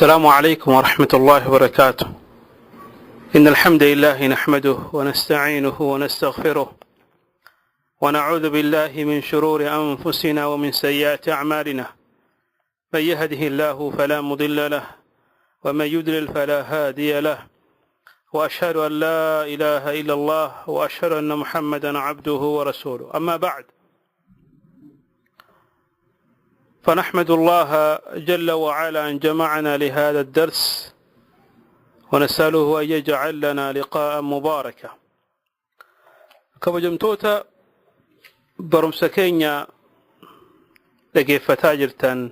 السلام عليكم ورحمة الله وبركاته. إن الحمد لله نحمده ونستعينه ونستغفره ونعوذ بالله من شرور أنفسنا ومن سيئات أعمالنا. من يهده الله فلا مضل له ومن يضلل فلا هادي له، وأشهد أن لا إله إلا الله وأشهد أن محمدا عبده ورسوله. أما بعد، فنحمد الله جل وعلا أن جمعنا لهذا الدرس، ونسأله أن يجعل لنا لقاء مباركا. كبجمتوتا برمسكينيا لقيف تاجرتا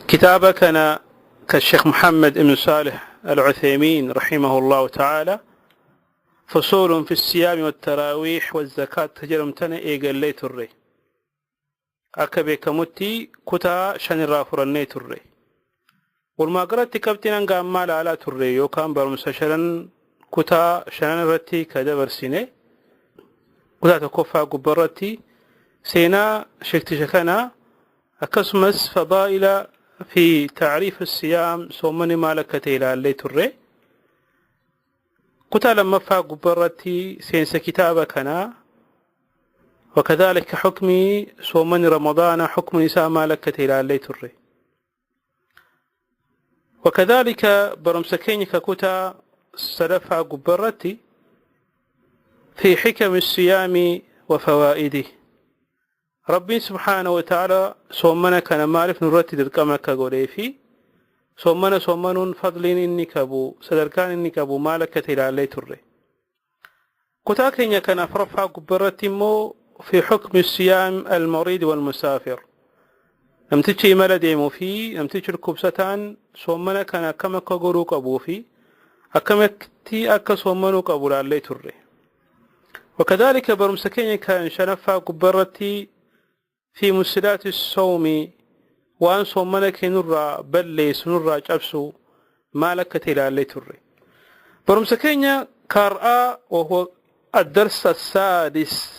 كتابكنا كالشيخ محمد بن صالح العثيمين رحمه الله تعالى، فصول في الصيام والتراويح والزكاة تجرمتنا إيقال تري أكبي كمتي كتا شن الرافرني تري والما قرأت كبتنا نقام على تري يوكام برمسشرن كتا شن رتي كدبر سيني كتا تكوفا قبرتي سينا شكنا أكسمس فضائل في تعريف الصيام صومني مالكتي إلى اللي تري كتا لما فا قبرتي سينس كتابكنا، وكذلك حكمي صومني رمضان حكم نساء مالكتي إلى اللي تري، وكذلك برمسكيني ككتا سلفا قبرتي في حكم الصيام وفوائده. ربي سبحانه وتعالى صومنا كان مالف نرتي درقمك قولي في صومنا فضلين إنك أبو سدركان إنك أبو مالكتي إلى اللي تري. كتا كينيا كان أفرفا قبرتي مو في حكم الصيام المريض والمسافر. لم تجي ملدي مو في لم تجي الكبستان صومنا كان كما كغروك أبو في أكمكتي أكا صومنوك أبو لالي تري. وكذلك برمسكين كان شنفا قبرتي في مسلات الصوم، وأن صومنا كنرى بليس نرى جبسو مالكتي لالي تري. برمسكين كارآ وهو الدرس السادس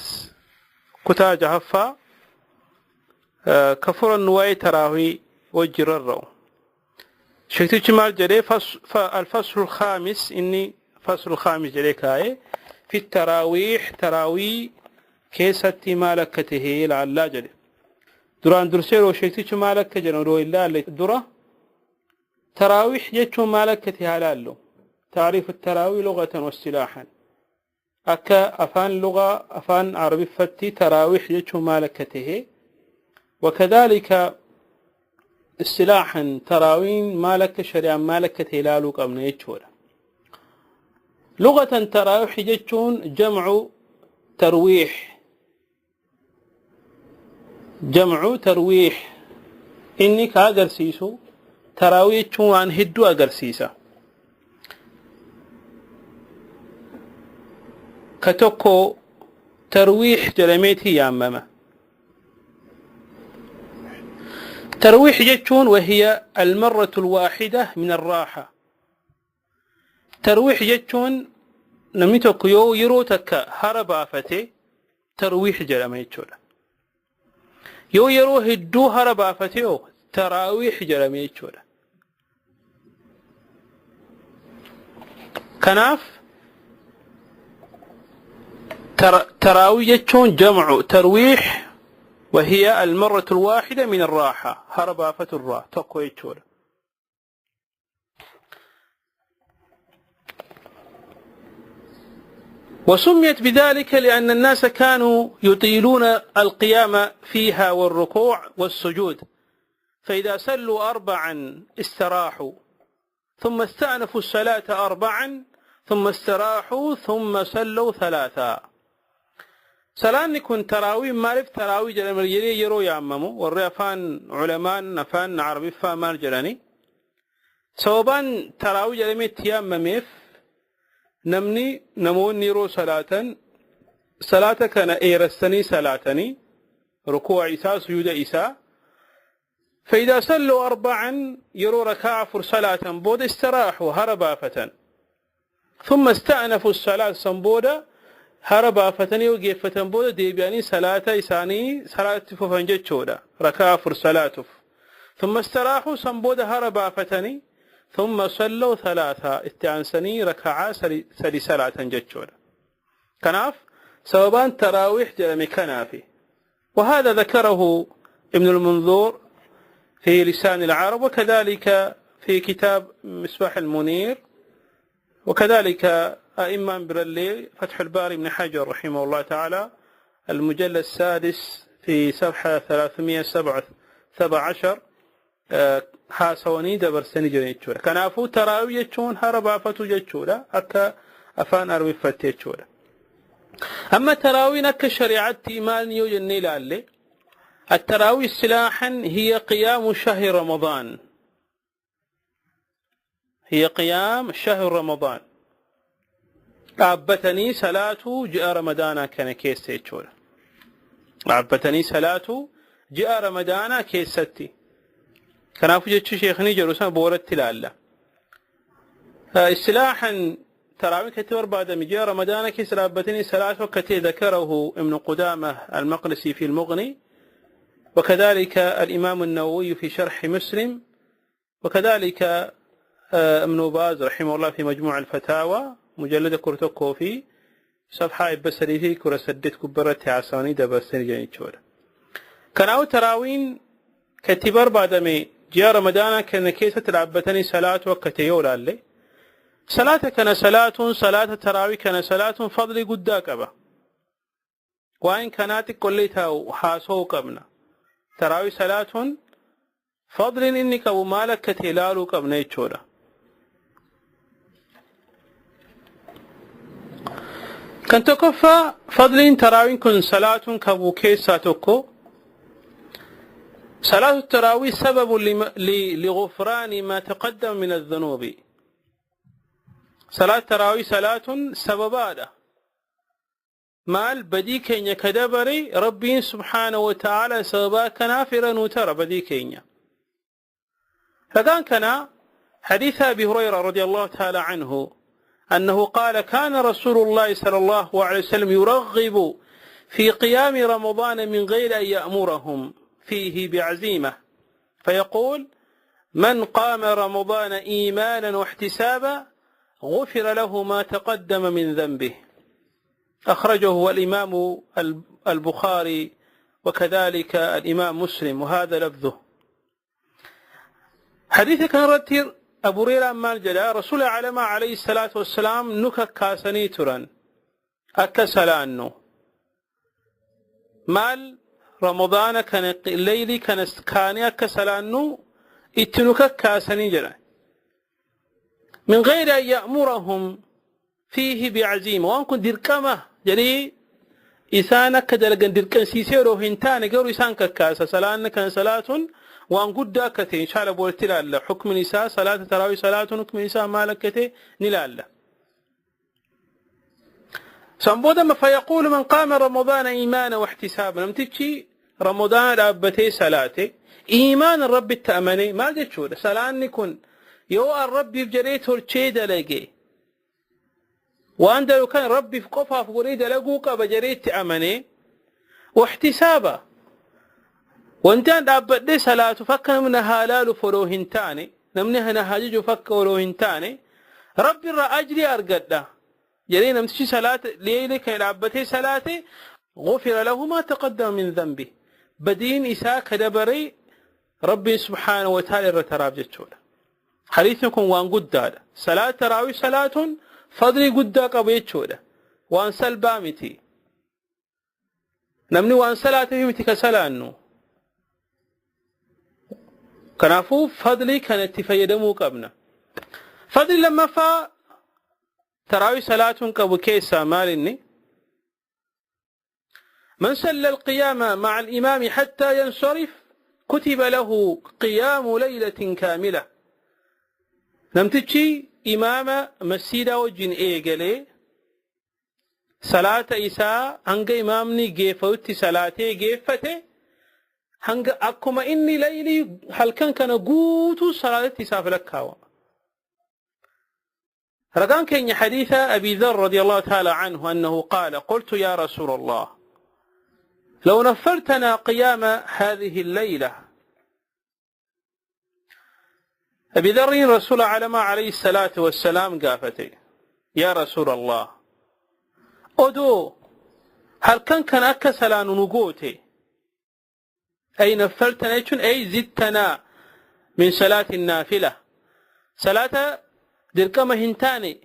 كتا جهفا كفر النواي تراوي وجرر شكتي جمال جري الفصل الخامس، إني فصل الخامس جري كاي في التراويح تراوي كيستي مالكته لعلا جري دران درسيرو شكتي جمالك جنورو إلا اللي درا تراويح جتشو مالكته هلالو. تعريف التراوي لغة واصطلاحا أكا أفان لغة أفان عربي فتي تراويح يجو مالكته، وكذلك اصطلاحا تراوين مالك شريعا مالكته لالوك أمن يجولا. لغة تراويح يجون جمع ترويح إنك أقرسيسو تراويح يجون عن هدو أقرسيسا كتوكو ترويح جلميتي يامما. ترويح جتون وهي المرة الواحدة من الراحة. ترويح جتون نميتوكو يروتك هربا فتي ترويح جلميتولا يرو هدو هربا فتيو تراويح جلميتولا. كناف تراوي جتون جمع ترويح وهي المرة الواحدة من الراحة هربا فترة تقوى يتشولا. وسميت بذلك لأن الناس كانوا يطيلون القيام فيها والركوع والسجود، فإذا سلوا 4 استراحوا ثم استأنفوا الصلاة 4 ثم استراحوا ثم سلوا 3. سلان كن تراوي مالف تراوي جل الجري يرو يعممو والريفان علماء نفان عربي فمان جلاني سوبان تراوي جل ميتيام مميف نمني نمون نيرو صلاة كان إيرستني صلاتني ركوع إيسا سجود إيسا، فإذا سلوا 4 يرو ركاع صلاة بود استراحوا هربا فتن ثم استأنفوا الصلاة سنبودا هربا فتني وقيف فتن بودا ديبياني صلاة إساني صلاة ففنجة شودا ركاع صلاة ثم استراحوا سنبود هربا فتني ثم صلوا ثلاثة استعنسني ركعة سلسلة جتشولا كناف سببان تراويح جلمي كنافي. وهذا ذكره ابن المنظور في لسان العرب، وكذلك في كتاب مصباح المنير، وكذلك أئمة برلي فتح الباري بن حجر رحمه الله تعالى المجلد السادس في صفحة 317 حاسوني دبرسني جنيتشولا كنافو تراوي يجون هربا فتو جتشولا أكا أفان أروي فتيتشولا. أما التراوي نك شريعة إيمان يوجني لالي التراوي اصطلاحا هي قيام شهر رمضان، هي قيام شهر رمضان. عبتني صلاة جاء رمضان كان كيس يجولا عبتني صلاة جاء رمضان كيستي كان أفوجت شيخني جلوسا بورت لالا اصطلاحا تراوي كتبر بعد مجاء رمضان كيس عبتني صلاة وكتي ذكره ابن قدامة المقدسي في المغني، وكذلك الإمام النووي في شرح مسلم، وكذلك ابن باز رحمه الله في مجموع الفتاوى مجلد كورتوكو في صفحة بسريتي كرة سدت كبرت عصاني دبستني جانيتشولا كانوا تراوين كتبر بعد ما جاء رمضان كان كيسة العبتني صلاة وكتيولا لي صلاة كان صلاة تراوي كان صلاة فضل قداك أبا وإن كانت كلها حاسو قبنا تراوي صلاة فضل إنك ومالك كتلالو قبنا يتشولا. كنت كفى فضل تراوي كن صلاة كبو كيساتكو صلاة التراوي سبب لغفران ما تقدم من الذنوب. صلاة التراوي صلاة سببادا مال بديكين كدبري ربي سبحانه وتعالى سببا كنافرا وترى بديكين. فكان كان حديث أبي هريرة رضي الله تعالى عنه أنه قال كان رسول الله صلى الله عليه وسلم يرغب في قيام رمضان من غير أن يأمرهم فيه بعزيمة فيقول من قام رمضان إيمانا واحتسابا غفر له ما تقدم من ذنبه. أخرجه الإمام البخاري وكذلك الإمام مسلم وهذا لفظه. حديث كان رتير أبو هريرة مال جلا رسول عليه الصلاة والسلام نكك كاسني تران أكسلانو مال رمضان كان الليلي كان أكسلانو اتنكك كاسني جلا من غير أن يأمرهم فيه بعزيمة وأنكم دركمة جلي إسانك كدلقن دركن سيسيرو هنتان قالوا إسان كاسا سلان كان صلاة وأن قد داكتي إن شاء الله بولت لا حكم نساء صلاة تراوي صلاة حكم نساء مالكتي نلالا سنبودا فيقول من قام رمضان إيمانا واحتسابا نمتشي رمضان رابتي صلاتي إيمان الرب التأمني ما جتشودا سلان نكون يو الرب يفجريته الشيد لقي وأن لو كان ربي في قفها فقريد لقوك بجريت تأمني واحتسابا وانتان دابت دي صلاة فكنا من هالال فروهنتاني نمنها نهاجج فك فروهنتاني ربي را أجري أرقدا جري نمتشي صلاة ليلك يلعبتي صلاة غفر له ما تقدم من ذنبه بدين إساء كدبري ربي سبحانه وتعالى رتراب جتشولا. حديثكم وان قد صلاة تراوي صلاة فضلي قد قبيتشولا وان سلبامتي نمني وان صلاة فيمتي كسلانو كنافو فضلي كانت تفيدمو قبنا فضلي لما فا تراوي صلاة كبو كيسا مالني من صلى القيام مع الإمام حتى ينصرف كتب له قيام ليلة كاملة نمتشي إمام مسيدا وجن إيقلي صلاة إساء هنگ إمامني جيفوتي صلاة جيفته هنگ أكما إني ليلي هل كان قوتو صلاة إساء فلكاوا رقان كان حديث أبي ذر رضي الله تعالى عنه أنه قال قلت يا رسول الله لو نفرتنا قيام هذه الليلة أبي ذر رسول عليه الصلاة والسلام قافتي يا رسول الله أدو هل كان أكسلا نقوتي أي نفلتنا أي زدتنا من صلاة النافلة صلاة دركما هنتاني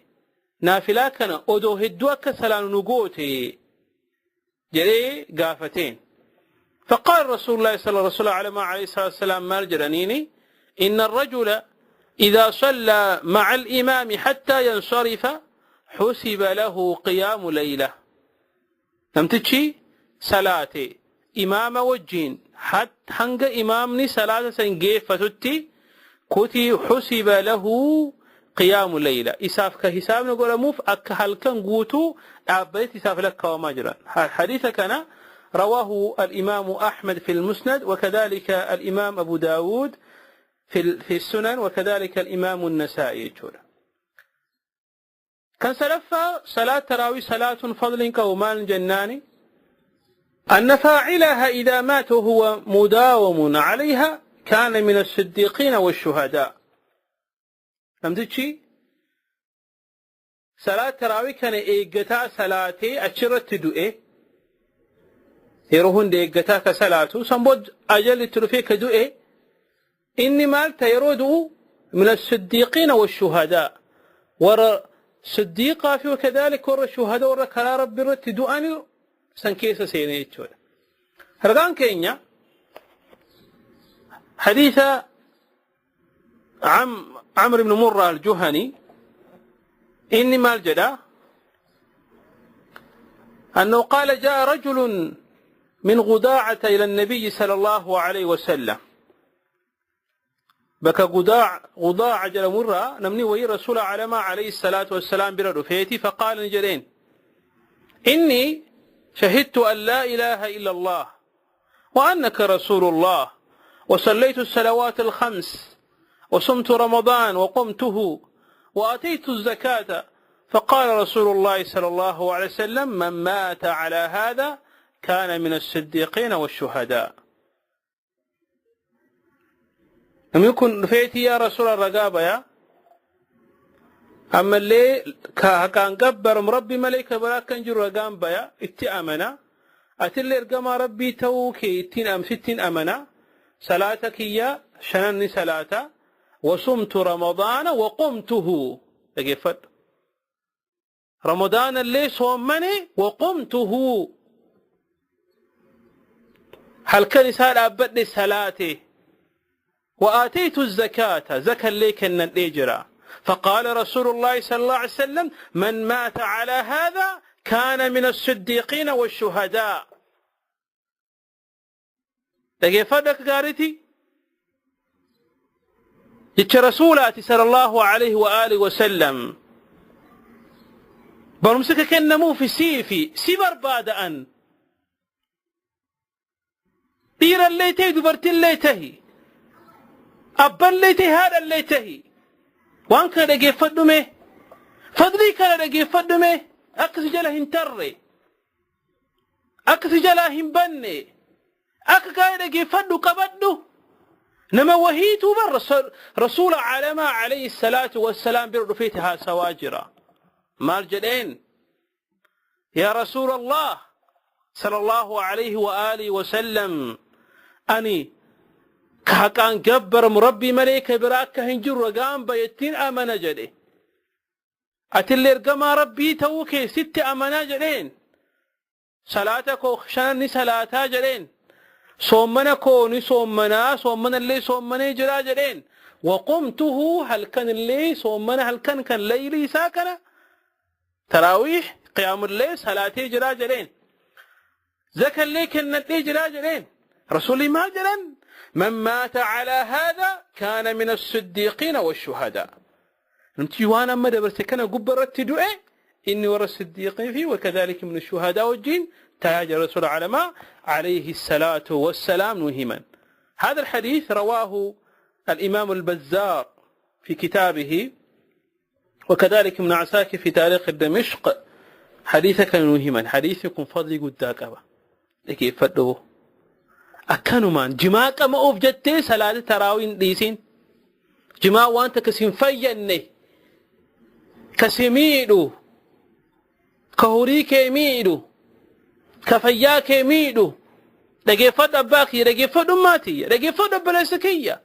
نافلة كان أدو هدو أكسلا نقوتي جري قافتين فقال رسول الله صلى الله عليه وسلم مالجرانيني إن الرجل إذا صلى مع الإمام حتى ينصرف حسب له قيام ليلة نمتشي صلاتي إمام وجين حتى هنگ إمامني صلاة سنجيف فتتي كتي حسب له قيام ليلة إساف كحساب نقول موف أكهل كان قوتو أبيت إساف لك ومجرا حديث كان رواه الإمام أحمد في المسند وكذلك الإمام أبو داود في السنن وكذلك الإمام النسائي كان سلفا صلاة تراوي صلاة فضل كومان جناني أن فاعلها إذا مات وهو مداوم عليها كان من الصديقين والشهداء فهمتشي صلاة تراوي كان إيقتا صلاتي أشرت دوئي يروهن إيقتا كصلاته سنبود أجل ترفيك دوئي إني مال تيرودو من الصديقين والشهداء ورا صديقة في وكذلك ورا الشهداء ورا كلا رب الرت دواني سنكيس سيني يتشول هرقان كينيا حديث عمرو بن مرة الجهني إني مال جدا أنه قال جاء رجل من غداعة إلى النبي صلى الله عليه وسلم بك غضاع جل مرة نمني وهي رسول عليه الصلاة والسلام برفيتي فقال نجرين إني شهدت أن لا إله إلا الله وأنك رسول الله وصليت الصلوات الخمس وصمت رمضان وقمته وأتيت الزكاة فقال رسول الله صلى الله عليه وسلم من مات على هذا كان من الصديقين والشهداء لم يكن فيتي يا رسول الرقابة يا أما اللي كان قبر مربي ملائكة براك كنجر رقام بيا اتأمنا أتلي رقام ربي توكي ستين أمنا صلاتك يا شنني صلاة وصمت رمضان وقمته لقفت رمضان اللي صومني وقمته هل كان سال أبدي صلاتي وآتيت الزكاة زكا ليك أن الإجراء فقال رسول الله صلى الله عليه وسلم من مات على هذا كان من الصديقين والشهداء لقي فدك قارتي يتش رسولاتي صلى الله عليه وآله وسلم برمسك كنمو في سيبر بعد أن دير الليتي دبرت الليتهي أبا الليتي هذا الليتهي وان كان لقي فدمه فضلي كان لقي فدمه أكس جلهم تري أكس جلهم بني أك كان لقي فدو كبدو نما وهيتو بر رسول عليه الصلاة والسلام برفيتها سواجرا مالجلين يا رسول الله صلى الله عليه وآله وسلم أني كان جبر مربي ملائكة براك هنجر رقام بيتين أمانة جدي أتلي رقام ربي توكي 6 أمانة جدين صلاتك وخشان صلاتا جدين صومنكو نصومنا صومنا اللي صومنا جرا جدين وقمته هل كان اللي صومنا هل كان ليلي ساكنة تراويح قيام الليل صلاتي جرا جدين زكا اللي كان جرا جدين رسولي ما جرن من مات على هذا كان من الصديقين والشهداء نمتي وانا ما دبرتكنا قبرت دعاء إني ورا الصديقين فيه وكذلك من الشهداء والجين تاج الرسول عليه الصلاة والسلام مهما هذا الحديث رواه الإمام البزار في كتابه وكذلك ابن عساكر في تاريخ دمشق حديثك مهما حديثكم فضلي قداك أبا لكي فدوه أكانوا مان جماعة ما أوفجتي صلاة تراوين ديسين جماع وانت كسين فيني كسميدو كهوريك ميدو كفياك ميدو دقيفت أباكي دقيفت أماتي دقيفت أبلاسكية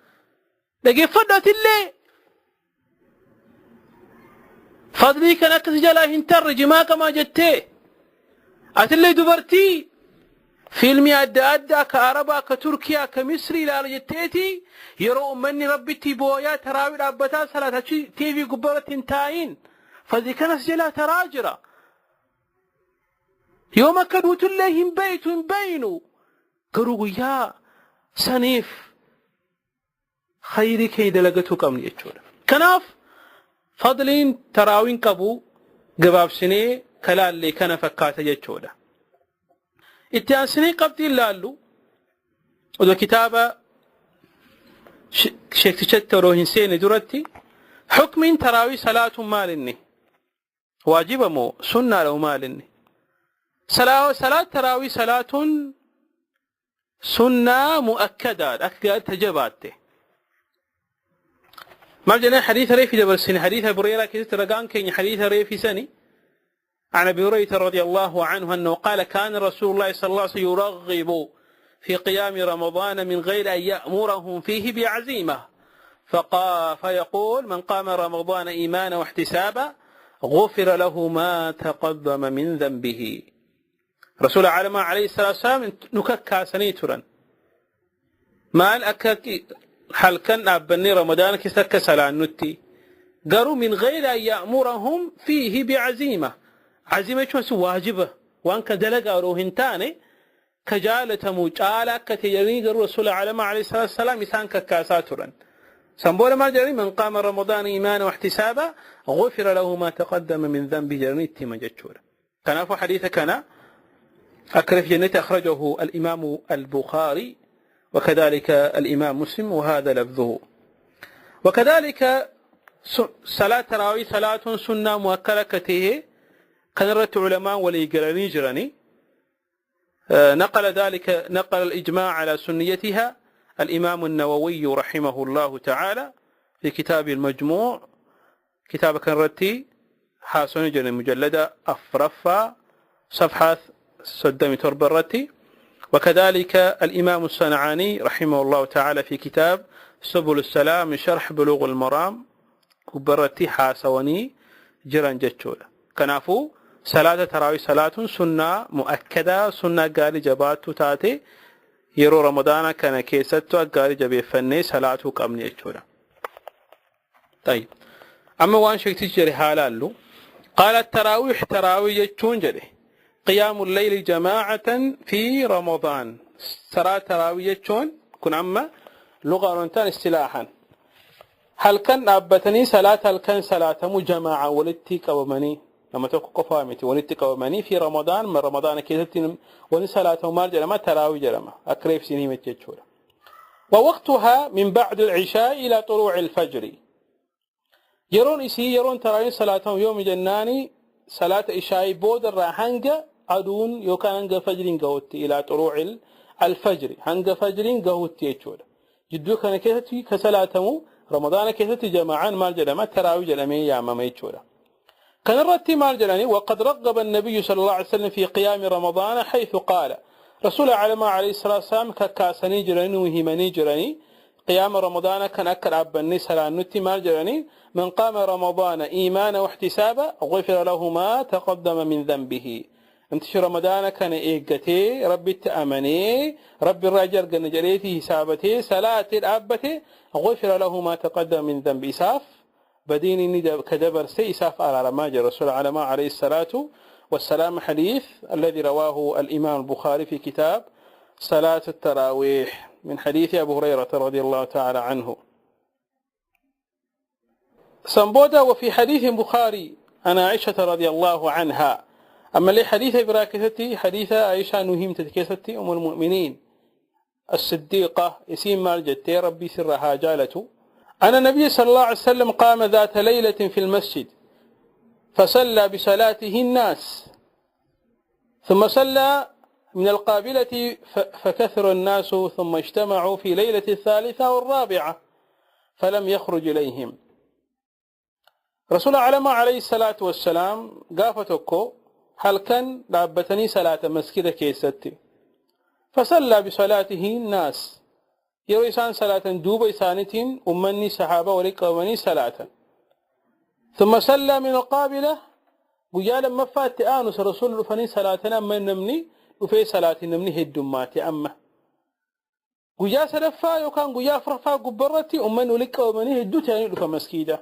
دقيفت أتلي فضلي كان أكسجلا هنتر جماع كما جتي أتلي دبرتي فيلمي أدى كعربا كتركيا كمصري لا جتيتي يرو مني ربي تيبويا تراوي ربتا صلاة تيفي قبرة تاين فذي كان سجلا تراجرة يوم كدوت اللهم بيت بينو قروا يا سنيف خيري كيد لقتك أمني يجور كناف فضلين تراوين كبو قباب سني كلال لي كان فكات يجور اتيانسني قبضي اللالو وذو كتابة شيخ تشترو هنسيني درتي حكم تراوي صلاة مالني واجب مو سنة لو مالني صلاة تراوي صلاة سنة مؤكدة أكد تجباته مرجنا حديث ريفي جبل سني حديث أبو هريرة كذا رقان كين حديث ريفي سني عن أبي هريرة رضي الله عنه أنه قال كان رسول الله صلى الله عليه وسلم يرغب في قيام رمضان من غير أن يأمرهم فيه بعزيمة فيقول من قام رمضان إيمانا واحتسابا غفر له ما تقدم من ذنبه رسول العالم عليه الصلاة والسلام نككا سنيترا مال أكاكي حال كان أبني رمضان كسك سلان نتي قالوا من غير أن يأمرهم فيه بعزيمة عزيمة شو واجبة وانك دلقا روهنتاني كجالة موجالة كتجرين قالوا رسول العالم عليه الصلاة والسلام يسان ككاساترا سنبول ما جري من قام رمضان إيمانا واحتسابا غفر له ما تقدم من ذنب جرنيتي ما جتشورا كان في حديث كان أكرف جنة أخرجه الإمام البخاري وكذلك الإمام مسلم وهذا لفظه وكذلك صلاة تراوي صلاة سنة مؤكدة كتيه كان رت علماء وليقرني جرني نقل الإجماع على سنيتها الإمام النووي رحمه الله تعالى في كتاب المجموع كتاب كان رتي حاسون جرني مجلدة أفرفا صفحة صدمي ترب الرتي وكذلك الإمام الصنعاني رحمه الله تعالى في كتاب سبل السلام من شرح بلوغ المرام كبرتي حاسوني جران جتشولا كنافو صلاة تراوي صلاة سنة مؤكدة سنة قال جبات تاتي يرو رمضان كان كيستو قال جبي فني صلاة كامني جتشولا طيب أما وان شيء تجري حالالو قال التراويح تراوي جتشون جري قيام الليل جماعة في رمضان صلاة تراوي جتشون كن أما لغة رنتان استلاحا هل كان أبتني صلاة هل كان صلاة مجماعة ولتك ومني لما تقول قفامتي ولتك ومني في رمضان من رمضان كذلك وني صلاة مال جرمة تراوي جرمة أكريف سنين متجورة ووقتها من بعد العشاء إلى طلوع الفجر يرون تراوي صلاة يوم جناني صلاة عشاء بود الراحنجة أدون يوكان هنجا فجرين قوتي إلى طلوع الفجر هنجا فجرين قوتي يجورة جدو كان كذلك كصلاة رمضان كثت جماعان مال جلما تراوي جلمي يا ماما يجورا كان الرتي مال جلاني وقد رغب النبي صلى الله عليه وسلم في قيام رمضان حيث قال رسول عليه الصلاة والسلام ككاسني جراني وهمني جراني قيام رمضان كان أكل عبني سلام نتي مال جلاني من قام رمضان إيمانا واحتسابا غفر له ما تقدم من ذنبه انتشر رمضان كان إيقتي ربي تأمني ربي الرجل قن جريتي حسابتي صلاة الأبتي غفر له ما تقدم من ذنب إساف بديني كدبر سيساف على رماج الرسول عليه الصلاة والسلام حديث الذي رواه الإمام البخاري في كتاب صلاة التراويح من حديث أبو هريرة رضي الله تعالى عنه سنبودا وفي حديث البخاري أنا عائشة رضي الله عنها أما لي حديث براكتي حديث عائشة نهم تتكيستي أم المؤمنين الصديقة اسم مال جتي ربي سرها جالته أن النبي صلى الله عليه وسلم قام ذات ليلة في المسجد فصلى بصلاته الناس ثم صلى من القابلة فكثر الناس ثم اجتمعوا في ليلة الثالثة والرابعة فلم يخرج إليهم. رسول عليه الصلاة والسلام قافتكو هل كان لابتني صلاة مسجد كيستي فصلى بصلاته الناس يرو إسان صلاة دوب إسانتين أمني صحابة ولقومني صلاة ثم صلى من القابلة قيالا مفات آنس رسول فني صلاتنا من نمني وفي صلاة نمني هدومات أما قيا سلفا يوكان قيا فرفا قبرتي أمن ولقومني هدو تاني لك مسجدة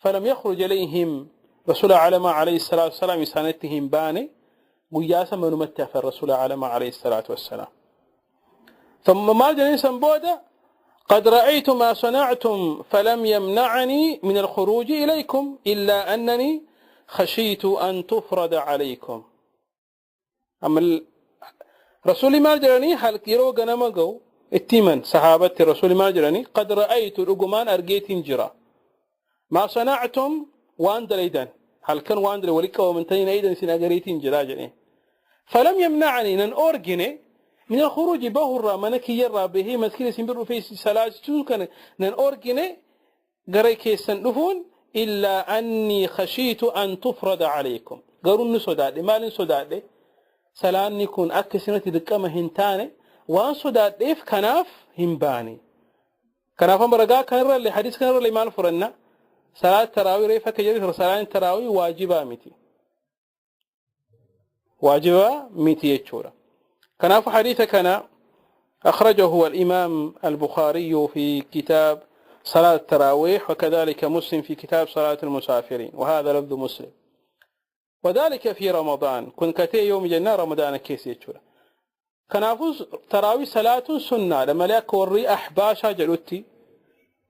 فلم يخرج إليهم رسول عليه الصلاة والسلام إسانتهم باني قيا سمن متى الرسول عليه الصلاة والسلام ثم ما جنسا بودا قد رأيت ما صنعتم فلم يمنعني من الخروج إليكم إلا أنني خشيت أن تفرض عليكم. أما رسول ما جرني هل يرو غنمغو اتمن صحابة رسول ما جرني قد رأيت رغمان أرجيت جرا ما صنعتم واندريدان هل كان واندري ولك ومن تين أيضا سنأجريت جرا جني فلم يمنعني أن أرجني من الخروج بهرة منك يرى به مسكين سنبر في صلاة كان نن أرجني جري كيسن لفون إلا أني خشيت أن تفرض عليكم قرون سوداد مال سوداد سلام نكون أكسنة دكما هنتاني وان سوداد إف كناف همباني كناف مرقا كان اللي حديث كان اللي مال فرنا صلاة تراوي ريفا كجري صلاة تراوي واجبة متي واجبة متي يتشورا كناف حديث كان أخرجه الإمام البخاري في كتاب صلاة التراويح وكذلك مسلم في كتاب صلاة المسافرين وهذا لفظ مسلم وذلك في رمضان كن كتي يوم جنة رمضان كيس يتشورا كنافوز تراوي صلاة سنة لما لا كوري أحباشا جلوتي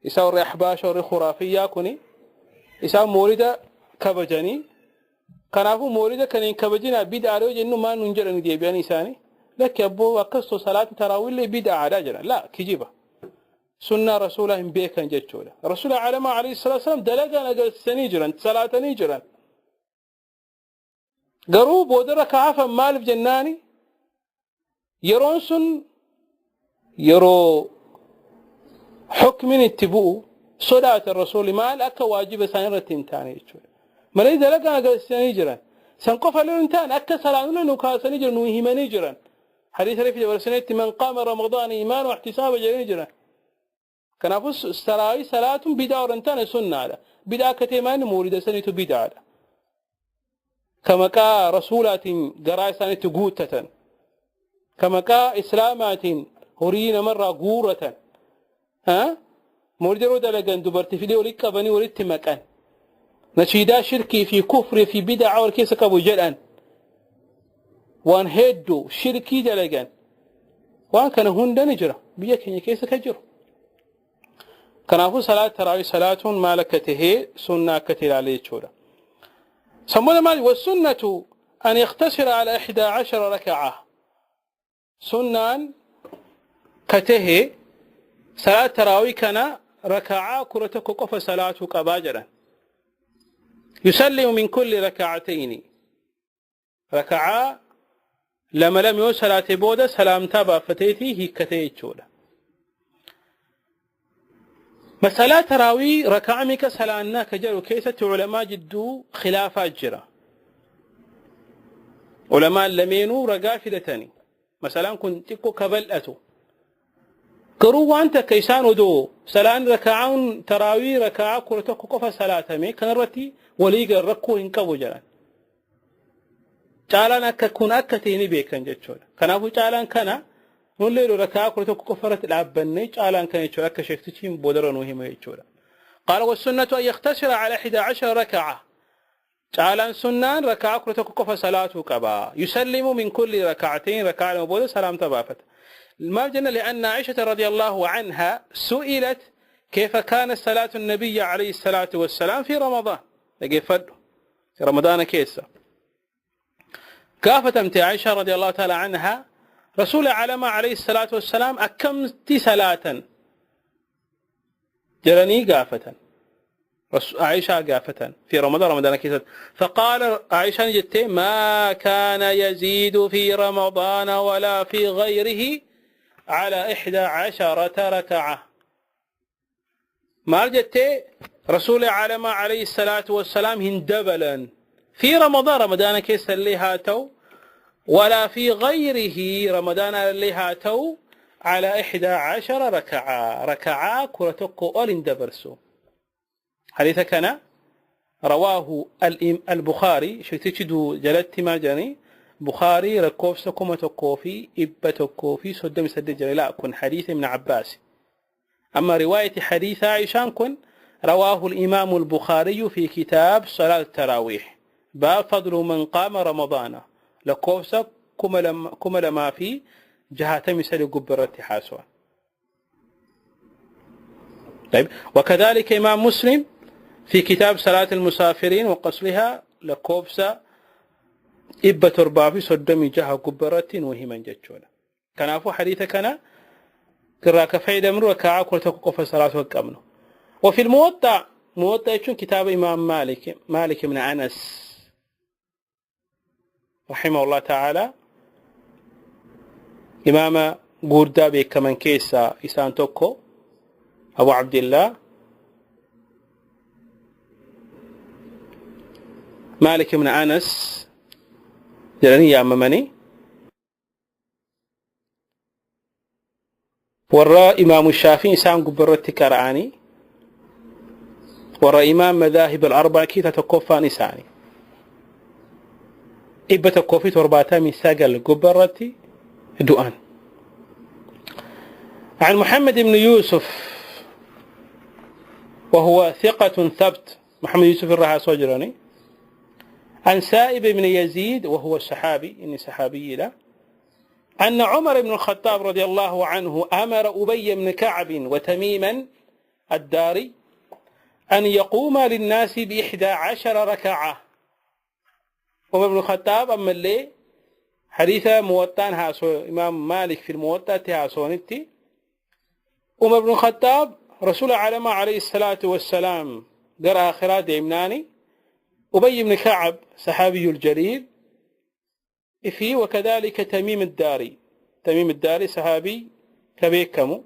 يساو ري أحباشا وري خرافية كوني يساو موردا كبجاني كنافو موردا كنين كبجنا بدعا لو جنو ما ننجر ندي بياني ساني لك أبو وقصوا صلاة تراوي اللي بدعا راجلا لا كجيبه سنة رسوله بيكا جتشوله رسول عليه الصلاة والسلام دلقنا قال سنيجرا صلاة نيجرا قروب ودرك عفا مال في جناني يرونسن يرو حكم اتبوء صلاة الرسول مال أكا واجب سنرة تاني جتشوله ملاي دلقنا قال سنيجرا سنقف الانتان أكا صلاة نوكا سنيجرا نوهما نيجرا حديث رفي ورسنيت من قام رمضان إيمان واحتسابا جنيجرا كنافوس استراوي صلاة بدعة ورنتان سنة على بدعة كتمان مورد سنة بدعة كما كا رسولات قراء سنة قوتة كما كا إسلامات هرين مرة قورة ها مورد رودا لقن دبرت في دي ولك بني ولدت مكان نشيدا شركي في كفر في بدعة والكيس كابو جلان وان هيدو شركي دلقن وان كان هون نجرة بيكين كيس كجر كنافو صلاة تراوي صلاة مالكته سنة كتير عليه شورا سمونا مالي والسنة أن يختصر على 11 ركعة سنة كته صلاة تراوي كان ركعة كرتك قف صلاة كباجرا يسلم من كل ركعتين ركعة لما لم يوصل صلاة بودة سلام تابا فتيتي هي كتير شورا مسألة تراوي ركعمك سلانا كجر كيسة علماء جدو خلافات جرا علماء لمينو رقافلتني مثلا كنت كبلأتو قروا وانت كيسان ودو سلان ركعون تراوي ركعة كرتك قفا سلاتمي كان رتي وليق الركو انكبو جران جالانا ككون أكتيني بيكن جتشولا كنافو جالان كان نوليرو ركعة كرتك كفرت العبني جالان كان يتشولا كشكتشين بودران وهم يتشولا قال والسنة أن يختصر على 11 ركعة جالان سنان ركعة كرتك قفا صلاته كبا يسلم من كل ركعتين ركعة مبودة سلام تبافت ما جن لأن عائشة رضي الله عنها سئلت كيف كانت صلاة النبي عليه الصلاة والسلام في رمضان كيف في رمضان كيسا كافة أمتي عائشة رضي الله تعالى عنها رسول عليه الصلاة والسلام أكمت صلاة جرني قافة عائشة قافة في رمضان كيسا فقال عائشة جدت ما كان يزيد في رمضان ولا في غيره على 11 ركعة مالجتي رسول عالم عليه الصلاة والسلام هندبلا في رمضان كيس اللي هاتو ولا في غيره رمضان اللي هاتو على 11 ركعة كرتكو أولين دبرسو. حديث كان رواه البخاري شتيجدو جلت ما جاني بخاري ركوف سكومة الكوفي إبة الكوفي صدم سد جري لا كن حديث ابن عباس. أما رواية حديث عائشة كن رواه الإمام البخاري في كتاب صلاة التراويح باب فضل من قام رمضان لكوفسا كمل ما في جهة مثل قبرة حاسوة. طيب وكذلك إمام مسلم في كتاب صلاة المسافرين وقصرها لكوفسا إبة ربا في صدم جهة قبرة وهي من جتشونا كان أفو حديث كان كراك فايدة من ركعة كرتكو في صلاة وقامنه. وفي الموطأ يكون كتاب إمام مالك بن أنس رحمه الله تعالى إمام قوردا بك من كيسا إسان توكو أبو عبد الله مالك بن أنس جلني يا ممني وراء إمام الشافعي إسان قبرتي كرعاني وراء إمام مذاهب الأربع كي تتكوفى نساني إبة الكوفي ترباتا من ساقل قبرتي دؤان. عن محمد بن يوسف وهو ثقة ثبت محمد يوسف الرها صجراني عن سائب بن يزيد وهو الصحابي إني صحابي له أن عمر بن الخطاب رضي الله عنه أمر أبي بن كعب وتميما الداري أن يقوم للناس ب11 ركعة. عمر بن الخطاب أما اللي حديث موطان هاسو إمام مالك في الموطأ تهاسونتي عمر بن الخطاب رسول علم عليه الصلاة والسلام قرأ آخرات إمناني أبي بن كعب صحابي الجليل فيه وكذلك تميم الداري صحابي كبيكمو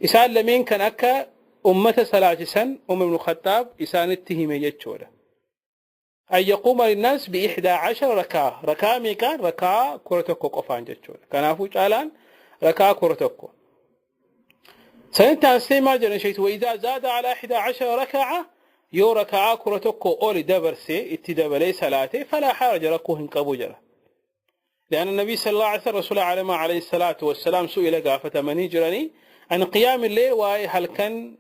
إسان لمن كان أكا أمة 3 سن بن الخطاب إسان اتهم يجوله أن يقوم للناس ب11 ركعة ميكان ركعة كرتكو قفان جتشوله كان أفوج آلان ركعة كرتكو سنتان سيما جنشيت وإذا زاد على 11 ركعة يو ركعة كرتكو أولي دبرسي اتدبلي صلاته فلا حرج ركوهن قبوجره. لأن النبي صلى الله عليه وسلم رسول عليه الصلاة والسلام سئل قافة من جرني عن قيام الليل وهي هل كان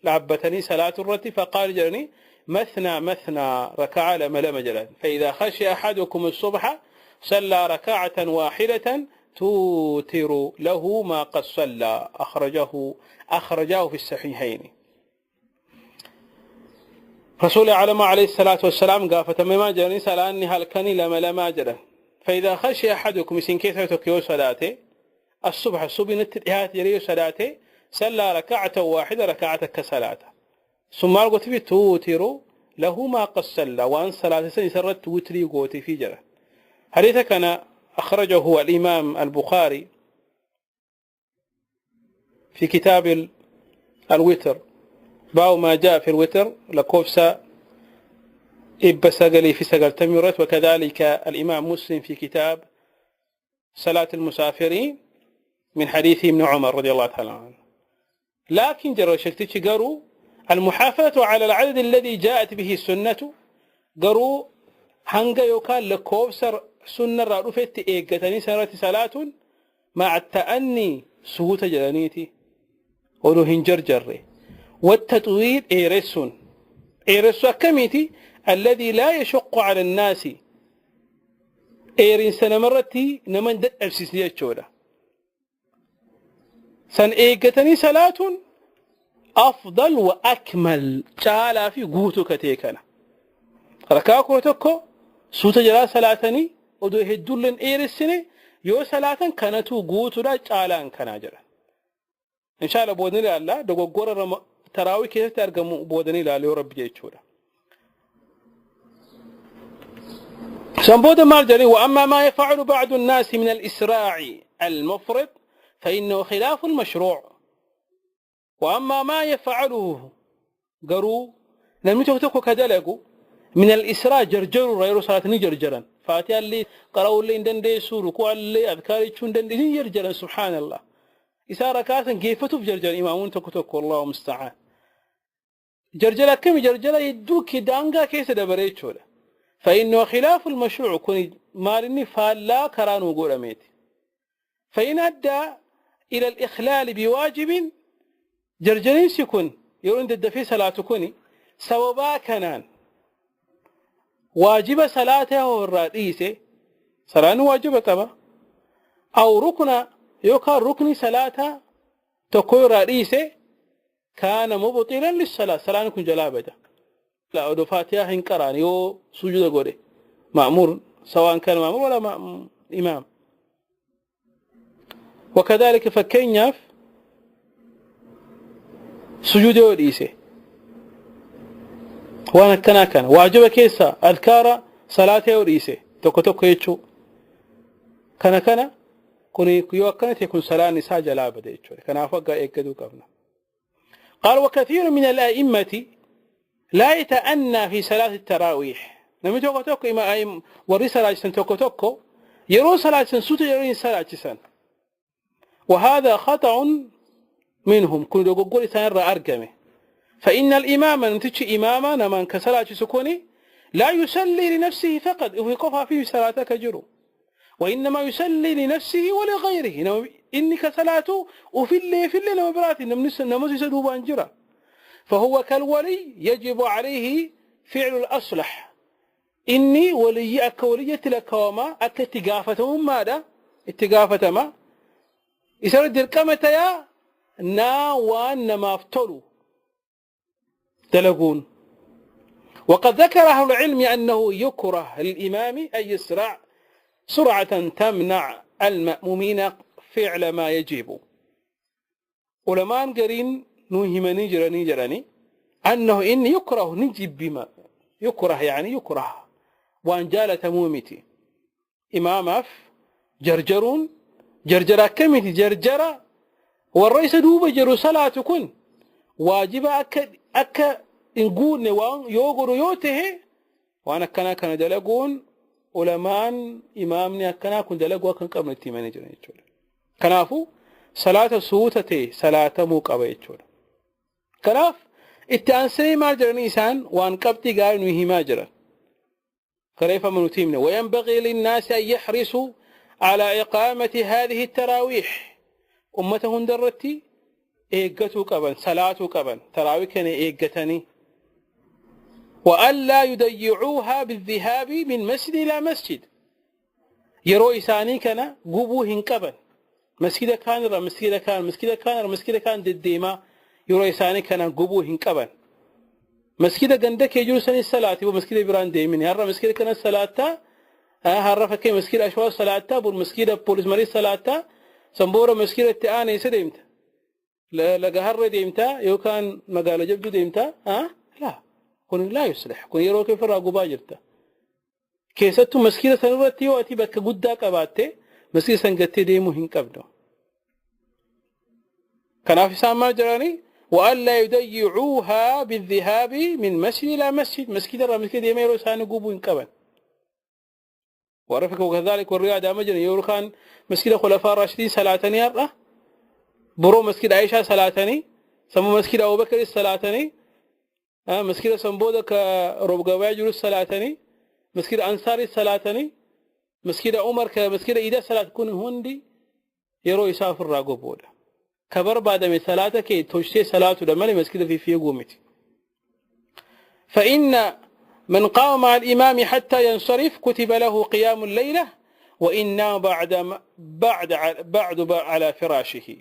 لعبتني صلاة الرتي فقال جرني مثنى ركعة لم جلد فإذا خشي أحدكم الصبح صلى ركعة واحدة توتر له ما قد صلى أخرجاه في الصحيحين. رسول عليه الصلاة والسلام قافة ما جرني سلاني هل كان لما جلد فإذا خشي أحدكم سن كيف تكيو صلاته الصبح نتهات يريو صلاته صلى ركعة واحدة ركعة كصلاته ثم قلت في توتر له ما قد صلى وأن صلاة سرت توتري قوتي في جرة. حديث كان أخرجه الإمام البخاري في كتاب الوتر باو ما جاء في الوتر لكوفسا إب سقلي في سقل تمرت وكذلك الإمام مسلم في كتاب صلاة المسافرين من حديث ابن عمر رضي الله تعالى عنه. لكن جرى شكتش قروا المحافظة على العدد الذي جاءت به السنة قروا هنگا يوكان لكوفسر سنة رأفت إيقتني سنة صلاة مع التأني سهوت جلانيتي ولو هنجر جري والتطويل إيرسو كميتي الذي لا يشق على الناس إيرين سنمرتي نمن أبسيسية شولا سن إيقتني صلاة أفضل وأكمل شالا في قوتو كتيكنا ركاكو تكو سوت جلا صلاتني ودو هدولن إيرسيني يو صلاة كانتو قوتو لا شالا كناجرا إن شاء الله بودني لله دقو قرر تراوي كيف ترقم بودني لله رب جيتشولا سنبود مارجري. وأما ما يفعل بعض الناس من الإسراع المفرط فإنه خلاف المشروع وأما ما يفعله قروا لم يتوتكوا كدلقوا من الإسراء جرجر غير صلاة جرجرا فاتي اللي قرأوا اللي اندن دي سور وكوا اللي أذكاري تشون دن دي جرجرا سبحان الله إسارة كاسا كيفتوا في جرجر إمامون تكتوك والله مستعان جرجرا كم جرجرا يدوك دانغا كيس دبريت شولا فإنه خلاف المشروع كوني مالني فالا كرانو قول فإن أدى إلى الإخلال بواجب جرجرين سيكون يقولون ضد في صلاة كوني سوابا كنان واجب صلاته الرئيسة صلاة واجبة طبعا أو ركن يوكا ركن صلاة تكون رئيسة كان مبطلا للصلاة صلاة كن جلابة لا أدو فاتحة هنكران يو سجود قولي مأمور سواء كان مأمور ولا إمام وكذلك فكين يف سجود وديسه وانا كان واجب كيسا اذكار صلاه وديسه توكو يچو كان كوني يو كانت يكون صلاه نساء جلابه يچو كان افقا يكدو قبنا قال وكثير من الائمه لا يتأنى في صلاه التراويح لم توكو ما اي ورساله توكو يرو صلاه سوت يرو صلاه سن وهذا خطأ منهم كل يقول سنرى أرقمه فإن الإمام نتيجة إماما من كسلاة سكوني لا يسلي لنفسه فقط ويقفها فيه صلاتك جرو وإنما يسلي لنفسه ولغيره إنك صلاته وفي الليل نمبرات نمسي سدوب أنجرا فهو كالولي يجب عليه فعل الأصلح إني ولي أكولية لك وما أكتقافة ماذا اتقافة ما يسرد القمة يا نا وان ما افتلوا تلقون وقد ذكر أهل العلم أنه يكره للإمام أن يسرع سرعة تمنع المأمومين فعل ما يجب ولما قرين نوهم نجرني أنه إن يكره نجب بما يكره يعني يكره وأن جال تمومتي إمام أف جرجرون جرجرة كمتي جرجرة والرئيس دوبا جرو صلاة كن واجب أكا نقول نوان يوغر يوته وانا كان دلقون علمان إمامني كان دلقوا كان قبل التيمان جرين يجول كنافو صلاة سوتتي صلاة موقبة يجول كناف التأنسي ما جرن إنسان وان قبتي قال نوهي ما جرن كريفا من تيمنا وينبغي للناس أن يحرصوا على إقامة هذه التراويح أمتهم درتي إيقتوا قبن صلاة قبن تراويح كان إيقتني وألا يضيعوها بالذهاب من مسجد إلى مسجد يرو إساني كان قبوهن قبن مسجد كان دديما يرو إساني كان قبوهن قبن مسجد قندك يجوسني الصلاة ومسجد بران ديمين يرى مسجد كان الصلاة هرفا كي مسجد أشواء الصلاة بور مسجد بوليس مريض الصلاة سنبورا مسجد التآني سديمتا لقهر ديمتا يو كان مقال جبدو ديمتا لا كون لا يصلح كون يرو كيف راقو باجرتا كيستو مسجد سنرتي واتي بك قداك أباتي مسجد سنقتي ديمو هنقبدو كان في سامة جراني وألا يضيعوها بالذهاب من مسجد إلى مسجد مسجد ديما يرو سانو قبو هنقبن ورفق وكذلك والرياضة مجنى يورخان مسجد خلفاء الراشدين صلاتني يرى برو مسجد عائشة صلاتني سمو مسجد أبو بكر صلاتني مسجد سنبودك ربقوا جلوس صلاتني مسجد أنصاري صلاتني مسجد عمر كمسجد إيدا صلاة كون هندي يرو يسافر راقو بودا كبر بعد من صلاتك توشتي صلاة دمالي مسجد في قومتي فإن من قام مع الإمام حتى ينصرف كتب له قيام الليلة وإنا بعد على فراشه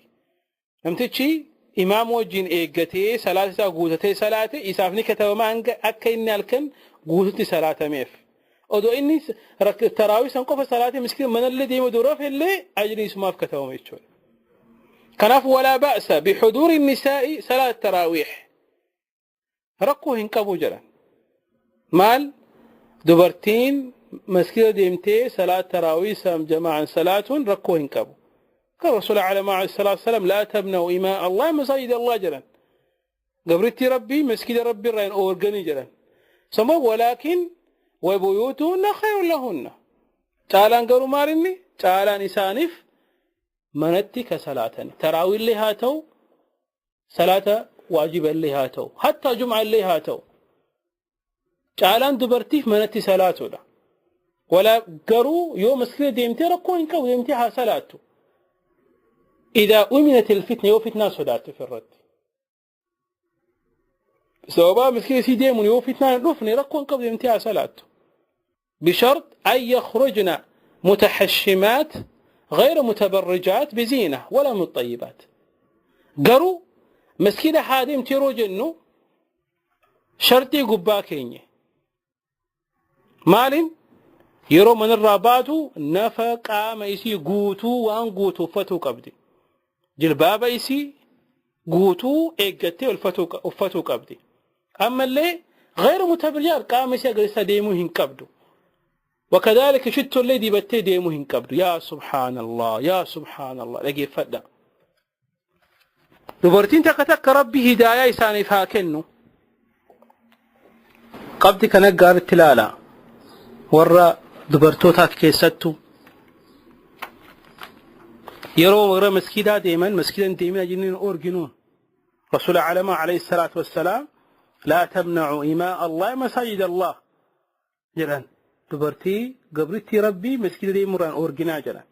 نمتشي إمام وجين إيقتي صلاة قوتتي صلاة إسافني كتوما أكيني الكن قوتتي صلاة ميف أدو إني تراوي سنقف صلاة مسكين من الذي مدرف اللي أجري سماف كتوما يتشول كناف ولا بأس بحضور النساء صلاة التراويح رقوه انقبوا جرا مال دبرتين مسكينة ديمتي صلاة تراويح سام جماعا صلاة رقوه انقبوا قال الرسول عليه الصلاة والسلام لا تبنوا إماء الله مساجد الله جرا قبرتي ربي مسجد ربي رين أورجاني جران سمو ولكن وبيوتهن خير لهن تعالان قالوا مارني تعالان إسانف منتي كصلاتني تراوي اللي هاتو صلاة واجب اللي هاتو حتى جمعة اللي هاتو تعالان دبرتيف منتي صلاته لا ولا قروا يوم مسكين ديمتي ركوا إنك وديمتيها صلاته إذا أمنت الفتنة يوفتنا صلاته في الرد سواء مسكين سي ديمون يوفتنا رفني ركوا إنك وديمتيها صلاته بشرط أن يخرجن متحشمات غير متبرجات بزينة ولا من الطيبات قروا مسكين حادم تيرو جنو شرطي قباكيني مالين يرو من الراباتو نفق ميسي قوتو وان قوتو فتو قبدي جلباب يسي قوتو ايقتي والفتو قبدي اما اللي غير متبرجات قامسي اقرسا ديموهن قبدو وكذلك شتو اللي ديبتي ديموهن قبدو يا سبحان الله يا سبحان الله لقي فدا دبرتين تقتك ربي هدايا يساني فاكنو قبدي كنقار التلالا ورا دبرتوتات كيستو يرو مغرى مسكيدا ديما جنين أورجنون رسول علماء عليه الصلاة والسلام لا تمنعوا إماء الله مساجد الله جلان دبرتي قبرتي ربي مسكيدا ديمران أورجنا جلان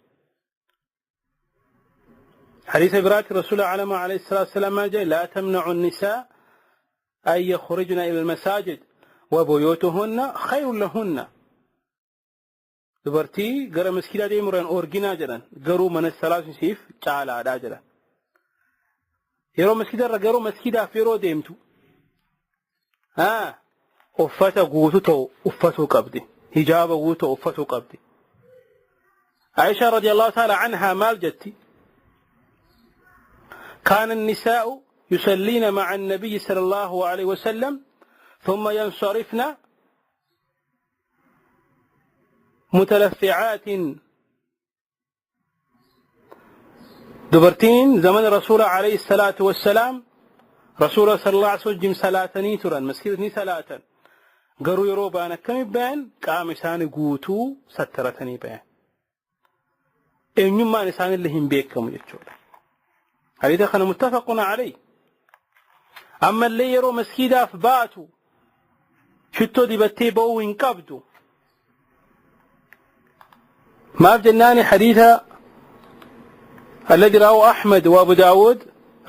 حديث برات رسول علماء عليه الصلاة والسلام ما جاء لا تمنعوا النساء أن يخرجن إلى المساجد وبيوتهن خير لهن دبرتي قرى مسكيدا ديمران أورجنا جلان قروا من الثلاث سيف تعالى داجلا يرو مسكيدا قروا مسكيدا فيرو ديمتو أفتا قوتو أفتو قبدي هجاب قوتو أفتو قبدي عائشة رضي الله تعالى عنها مال جتي كان النساء يصلين مع النبي صلى الله عليه وسلم ثم ينصرفن متلفعات دبرتين زمن رسول عليه الصلاة والسلام رسول صلى الله عليه وسلم صلاتني تران مسكيني صلاة قروا يروبانا كم بان قام إسان قوتو سترتني بان إنما نسان اللي هم بيكم يتشول هذا كان متفقنا عليه أما اللي يرو مسكيدا فباتو شتو دي بتيبو انقبدو ما في جناني حديثا الذي رواه أحمد وأبو داود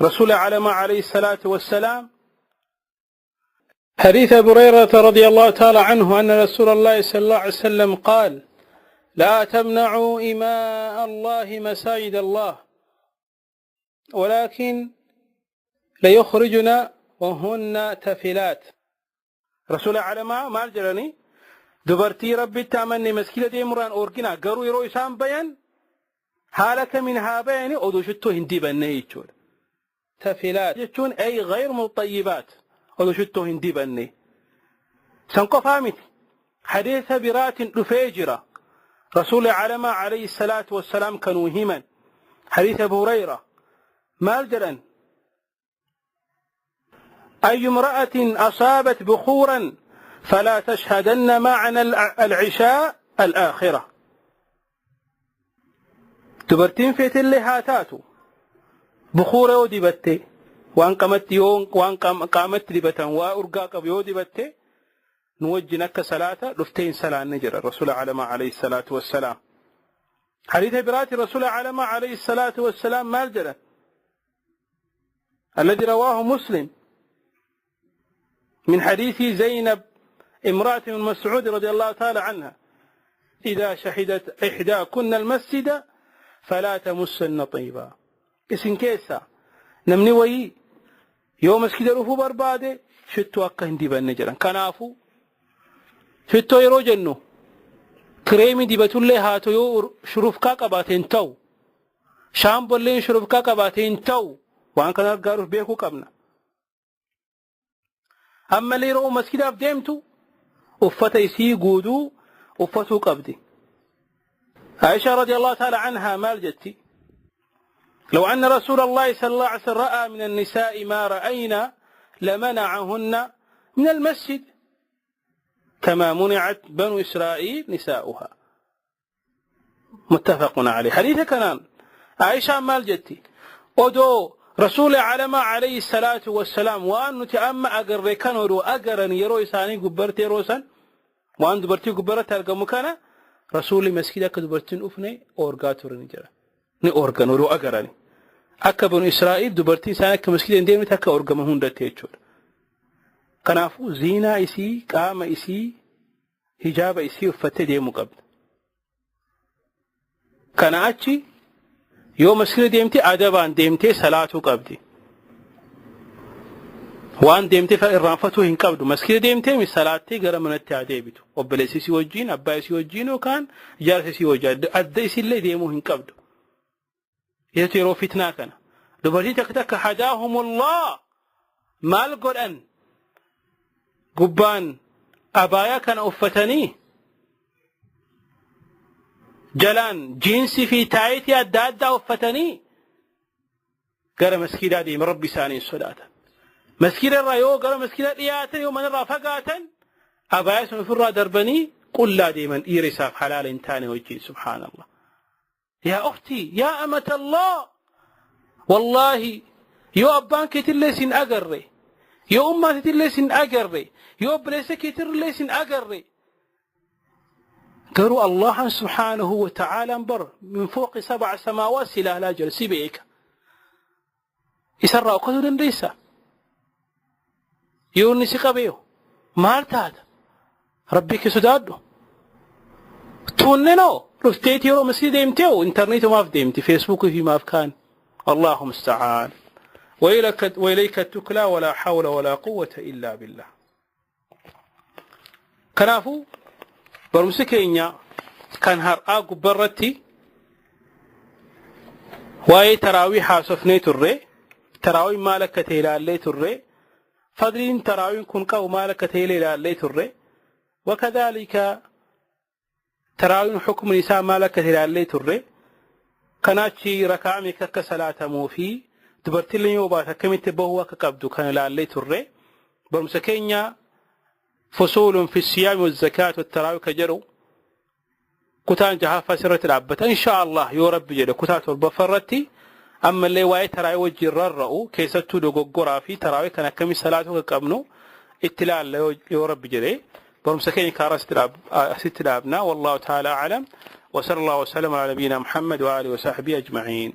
رسول عليه الصلاة والسلام حديث أبو هريرة رضي الله تعالى عنه أن رسول الله صلى الله عليه وسلم قال لا تمنعوا إماء الله مساجد الله ولكن ليخرجن وهن تفلات رسول علماء ما الجرني دبرتي ربي تامني مسكيلة ديمران أورجنا قروا يرو إسان بيان حالك منها بيان أدوشتو هندي بني يجول تفلات يجون أي غير مطيبات أدوشتو هندي بني سنقو فامت حديث برات رفيجرة رسول علماء عليه الصلاة والسلام كانوا هما حديث أبو هريرة ما الجرن أي امرأة أصابت بخورا فلا تشهدن معنا العشاء الآخرة تبرتين فيت اللي هاتاتو بخورة ودبتي وان قامت يوم وان قامت دبتان وأرقاق بيودي بتي نوجنك صلاة لفتين صلاة نجر الرسول عليه الصلاة والسلام حديث برات الرسول عليه الصلاة والسلام مالجرة الذي رواه مسلم من حديث زينب امرأة من مسعود رضي الله تعالى عنها إذا شهدت إحداكن المسجد فلا تمسن طيبا اسن كيسا نمني وي يوم مسجد رفو بربادة شتو أكا هندي بان كنافو شتو يرو جنو كريمي دي بتولي هاتو يو شروفكا قباتين تو شامبولين شروفكا قباتين تو وان كان قاروف بيكو قبنا أما اللي يرو مسجد أفديمتو أفتا يسي قودو أفتو قبدي عائشة رضي الله تعالى عنها مال جتي لو أن رسول الله صلى الله عليه وسلم رأى من النساء ما رأينا لمنعهن من المسجد كما منعت بنو إسرائيل نساؤها متفق عليه حديث كنان عائشة مال جتي ودو رسول عليه الصلاة والسلام وأن تأمى أجر كانوا أجرا يرو إساني قبرتي روسا وأن دبرتي قبرت أرجع مكانه رسول مسجد كدبرتين أفني أورجاتور نجرا نأورجان ورو أجراني أكبر إسرائيل دبرتين سنة كمسجد عندهم تك أورجا مهون دتيجور كنافو زينة إسي قام إسي حجاب إسي وفتة دي مقبل كناچي يوم مسجد ديمتي أدبان ديمتي صلاة قبدي وان ديمتي فإرانفتو هنقبدو مسجد ديمتي من صلاتي غير من التعديبتو وبلسي سيوجين أبايسي سيوجين وكان جارسي سيوجين أدسي اللي ديمو هنقبدو يتيرو فتنا كان دبرتي تكتك حداهم الله مال قرآن قبان أبايا كان أفتني جلان جنسي في تايتي أدادا أفتني قال مسكيدا دي من ربي ساني الصلاة مسكيدا الرأيو قال مسكيدا رياتا يوم نرى فقاتا أبايا سنفر دربني قل لا ديما إيرساف حلال انتاني وجي سبحان الله يا أختي يا أمة الله والله يو أبان كتر ليسن أقري يو أمة كتر ليسن أقري يو بليس كتر ليسن أقري قالوا الله سبحانه وتعالى بر من فوق 7 سماوات سلا لا جلسي بيك يسرع قدر ليس يوني سقبيو مالت هذا ربك سدادو توننو رفتيتي رو مسجد ديمتيو انترنت ما في ديمتي فيسبوك في ما في كان الله مستعان وإليك التكلى ولا حول ولا قوة إلا بالله كنافو برمسكينيا كان هرقا قبرتي واي تراويح صفني تري تراوي مالك تيلا اللي تري فضلين تراوي كن قو مالك تيلا اللي تري وكذلك تراوي حكم نساء مالك تيلا اللي تري كناتشي ركعمي كصلاة موفي تبرتلني وباتا كميت بهو كقبدو كان لا اللي تري برمسكينيا فصول في الصيام والزكاة والتراويح كجرو كتان جها فسرة العبة إن شاء الله يورب جده كتات البفرتي أما اللي واي تراوي وجه الرأو كيستو دو غرافي تراوي كان كمي صلاته كقبنو اتلال يورب جده برمسكين كارست العبنا والله تعالى أعلم وصلى الله وسلم على نبينا محمد وآله وصحبه أجمعين